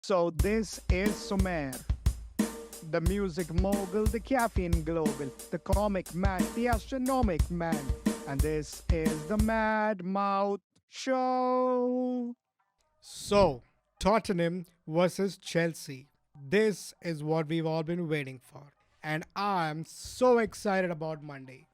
So this is Sumer, the music mogul, the caffeine global, the comic man, the astronomic man. And this is the Mad Mouth Show. So, Tottenham versus Chelsea. This is what we've all been waiting for. And I'm so excited about Monday.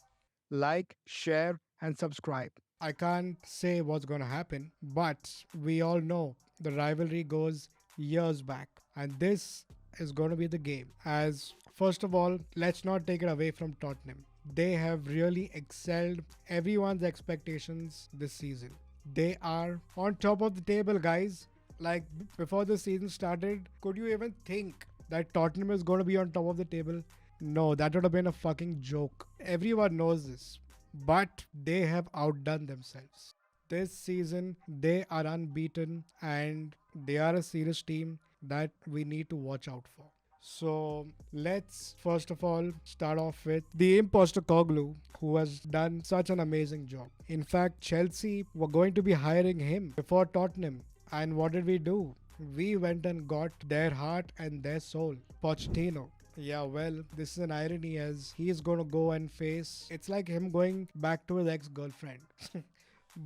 Like, share, and subscribe. I can't say what's going to happen, but we all know the rivalry goes years back. And this is going to be the game. As first of all, let's not take it away from Tottenham. They have really excelled everyone's expectations this season. They are on top of the table, guys. Like before the season started, could you even think that Tottenham is going to be on top of the table? No, that would have been a fucking joke. Everyone knows this. But they have outdone themselves. This season, they are unbeaten and they are a serious team that we need to watch out for. So let's first of all start off with the imposter Koglu, who has done such an amazing job. In fact, Chelsea were going to be hiring him before Tottenham. And what did we do? We went and got their heart and their soul, Pochettino. Yeah, well, this is an irony as he is going to go and face. It's like him going back to his ex girlfriend.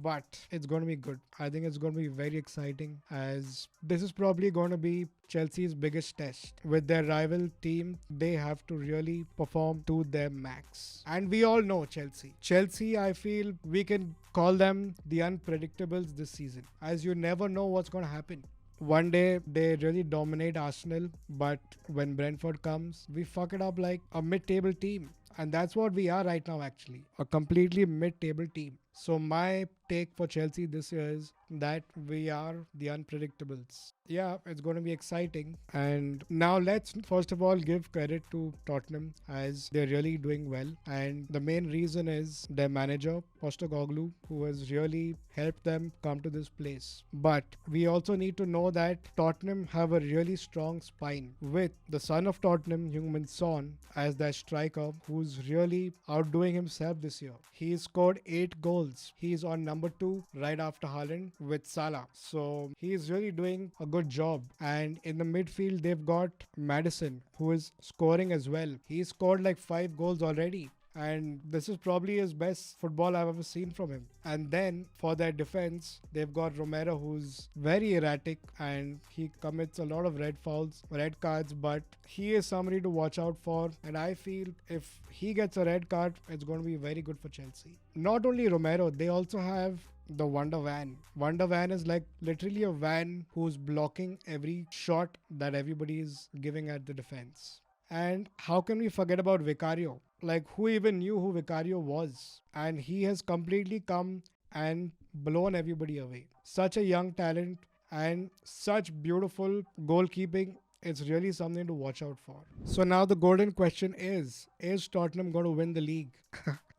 But it's going to be good. I think it's going to be very exciting as this is probably going to be Chelsea's biggest test. With their rival team, they have to really perform to their max. And we all know Chelsea. Chelsea, I feel we can call them the unpredictables this season, as you never know what's going to happen. One day they really dominate Arsenal, but when Brentford comes, we fuck it up like a mid table team. And that's what we are right now, actually. A completely mid table team. So, my take for Chelsea this year is that we are the unpredictables. Yeah, it's going to be exciting. And now let's first of all give credit to Tottenham as they're really doing well. And the main reason is their manager, Postecoglou, who has really helped them come to this place. But we also need to know that Tottenham have a really strong spine with the son of Tottenham, Heung-min Son, as their striker, who's really outdoing himself this year. He scored 8 goals. He's on number 2 right after Haaland with Salah. So he's really doing a good job. And in the midfield, they've got Madison, who is scoring as well. He scored like 5 goals already. And this is probably his best football I've ever seen from him. And then for their defense, they've got Romero, who's very erratic and he commits a lot of red cards, but he is somebody to watch out for. And I feel if he gets a red card, it's going to be very good for Chelsea. Not only Romero, they also have the Wonder Van. Wonder Van is like literally a van who's blocking every shot that everybody is giving at the defense. And how can we forget about Vicario? Like, who even knew who Vicario was? And he has completely come and blown everybody away. Such a young talent and such beautiful goalkeeping. It's really something to watch out for. So now the golden question is Tottenham going to win the league?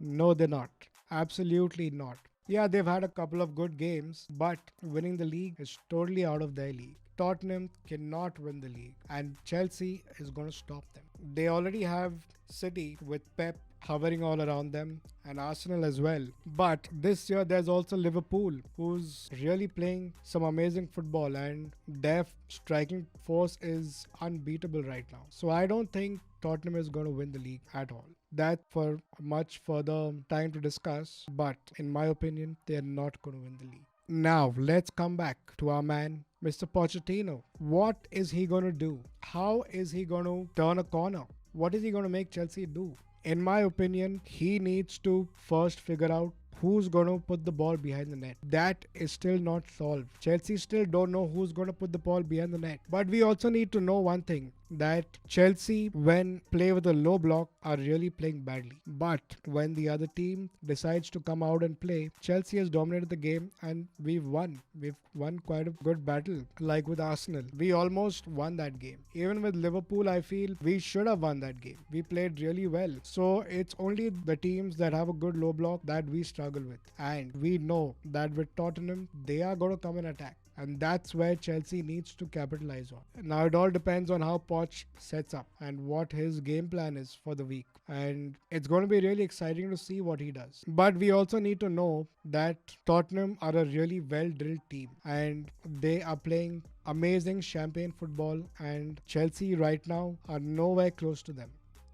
No, they're not. Absolutely not. Yeah, they've had a couple of good games, but winning the league is totally out of their league. Tottenham cannot win the league, and Chelsea is going to stop them. They already have City with Pep hovering all around them and Arsenal as well. But this year there's also Liverpool, who's really playing some amazing football and their striking force is unbeatable right now. So I don't think Tottenham is going to win the league at all. That for much further time to discuss, but in my opinion, they're not going to win the league. Now, let's come back to our man, Mr. Pochettino. What is he going to do? How is he going to turn a corner? What is he going to make Chelsea do? In my opinion, he needs to first figure out who's going to put the ball behind the net. That is still not solved. Chelsea still don't know who's going to put the ball behind the net. But we also need to know one thing, that Chelsea, when play with a low block, are really playing badly. But when the other team decides to come out and play, Chelsea has dominated the game and we've won. We've won quite a good battle. Like with Arsenal, we almost won that game. Even with Liverpool, I feel we should have won that game. We played really well. So it's only the teams that have a good low block that we struggle with. And we know that with Tottenham, they are going to come and attack. And that's where Chelsea needs to capitalize on. Now it all depends on how Poch sets up and what his game plan is for the week. And it's going to be really exciting to see what he does. But we also need to know that Tottenham are a really well-drilled team and they are playing amazing champagne football, and Chelsea right now are nowhere close to them.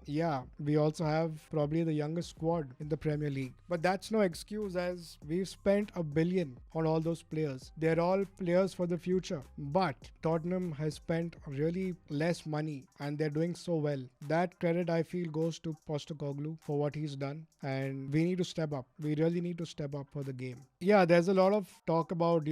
Yeah, we also have probably the youngest squad in the Premier League. But that's no excuse as we've spent a billion on all those players. They're all players for the future. But Tottenham has spent really less money and they're doing so well. That credit I feel goes to Postecoglou for what he's done. And we need to step up. We really need to step up for the game. Yeah, there's a lot of talk about,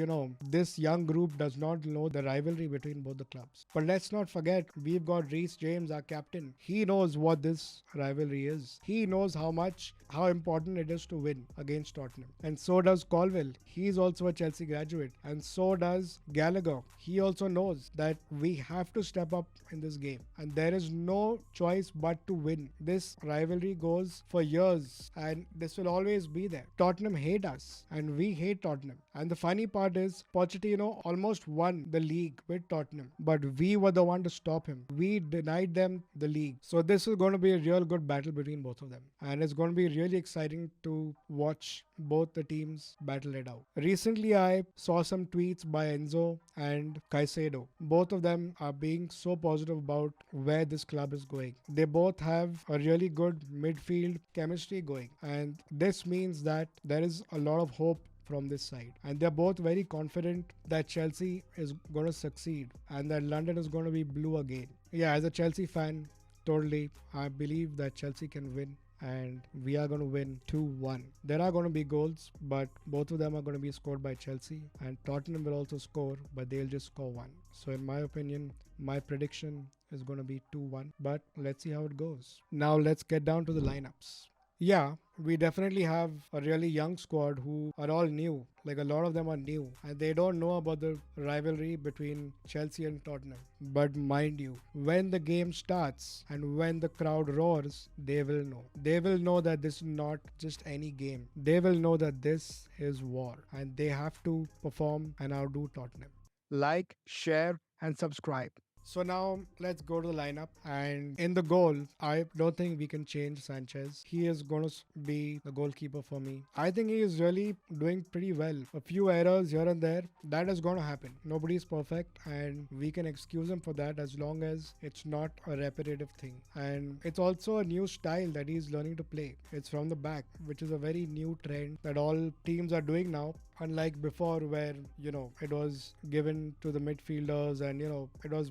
this young group does not know the rivalry between both the clubs. But let's not forget, we've got Reece James, our captain. He knows what this rivalry is. He knows how important it is to win against Tottenham. And so does Colville. He's also a Chelsea graduate. And so does Gallagher. He also knows that we have to step up in this game. And there is no choice but to win. This rivalry goes for years and this will always be there. Tottenham hate us and we hate Tottenham. And the funny part is Pochettino almost won the league with Tottenham, but we were the one to stop him. We denied them the league. So this is going to be a real good battle between both of them. And it's going to be really exciting to watch both the teams battle it out. Recently, I saw some tweets by Enzo and Caicedo. Both of them are being so positive about where this club is going. They both have a really good midfield chemistry going. And this means that there is a lot of hope from this side. And they're both very confident that Chelsea is going to succeed and that London is going to be blue again. Yeah, as a Chelsea fan, totally, I believe that Chelsea can win and we are going to win 2-1. There are going to be goals, but both of them are going to be scored by Chelsea and Tottenham will also score, but they'll just score one. So in my opinion, my prediction is going to be 2-1, but let's see how it goes. Now let's get down to the lineups. Yeah, we definitely have a really young squad who are all new. Like a lot of them are new and they don't know about the rivalry between Chelsea and Tottenham. But mind you, when the game starts and when the crowd roars, they will know. They will know that this is not just any game. They will know that this is war and they have to perform and outdo Tottenham. Like, share, and subscribe. So now let's go to the lineup. And in the goal, I don't think we can change Sanchez. He is going to be the goalkeeper for me. I think he is really doing pretty well. A few errors here and there, that is going to happen. Nobody is perfect and we can excuse him for that as long as it's not a repetitive thing. And it's also a new style that he's learning to play. It's from the back, which is a very new trend that all teams are doing now. Unlike before where, it was given to the midfielders and, it was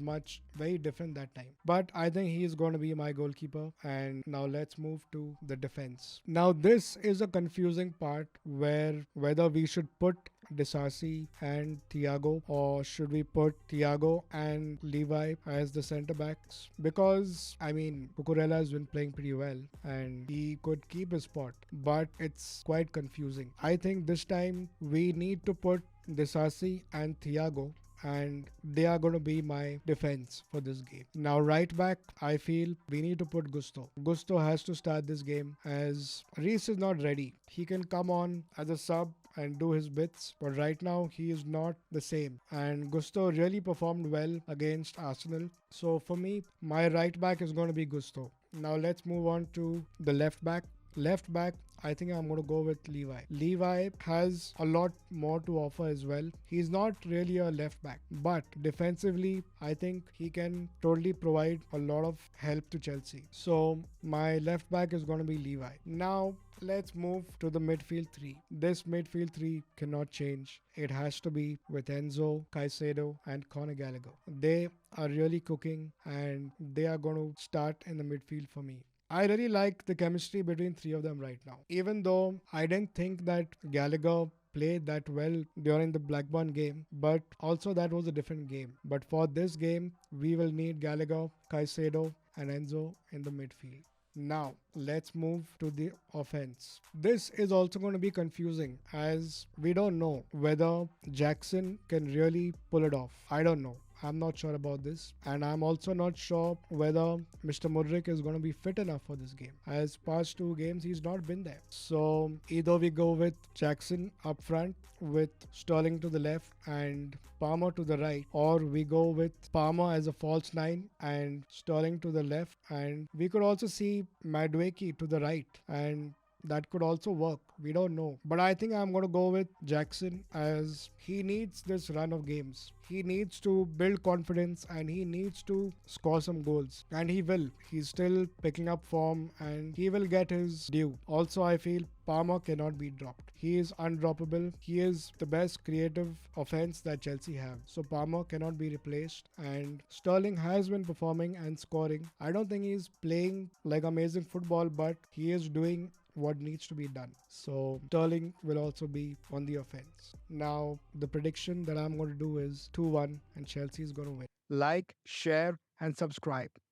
very different that time. But I think he is going to be my goalkeeper. And now let's move to the defense. Now this is a confusing part where whether we should put Disasi and Thiago or should we put Thiago and Levi as the centre backs, because Cucurella has been playing pretty well and he could keep his spot, but it's quite confusing. I think this time we need to put Disasi and Thiago and they are going to be my defense for this game. Now right back, I feel we need to put Gusto. Gusto has to start this game as Reece is not ready. He can come on as a sub and do his bits, but right now he is not the same. And Gusto really performed well against Arsenal. So for me, my right back is going to be Gusto. Now let's move on to the left back. Left back, I think I'm going to go with Levi. Levi has a lot more to offer as well. He's not really a left back, but defensively, I think he can totally provide a lot of help to Chelsea. So my left back is going to be Levi. Now let's move to the midfield three. This midfield three cannot change. It has to be with Enzo, Caicedo, and Conor Gallagher. They are really cooking and they are going to start in the midfield for me. I really like the chemistry between three of them right now. Even though I didn't think that Gallagher played that well during the Blackburn game, but also that was a different game. But for this game, we will need Gallagher, Caicedo, and Enzo in the midfield. Now, let's move to the offense. This is also going to be confusing as we don't know whether Jackson can really pull it off. I don't know. I'm not sure about this, and I'm also not sure whether Mr. Mudryk is going to be fit enough for this game. As past two games, he's not been there. So either we go with Jackson up front with Sterling to the left and Palmer to the right, or we go with Palmer as a false nine and Sterling to the left, and we could also see Madueke to the right and that could also work. We don't know. But I think I'm going to go with Jackson as he needs this run of games. He needs to build confidence and he needs to score some goals. And he will. He's still picking up form and he will get his due. Also, I feel Palmer cannot be dropped. He is undroppable. He is the best creative offense that Chelsea have. So Palmer cannot be replaced. And Sterling has been performing and scoring. I don't think he's playing like amazing football, but he is doing what needs to be done. So Sterling will also be on the offense. Now, the prediction that I'm going to do is 2-1 and Chelsea is going to win. Like, share, and subscribe.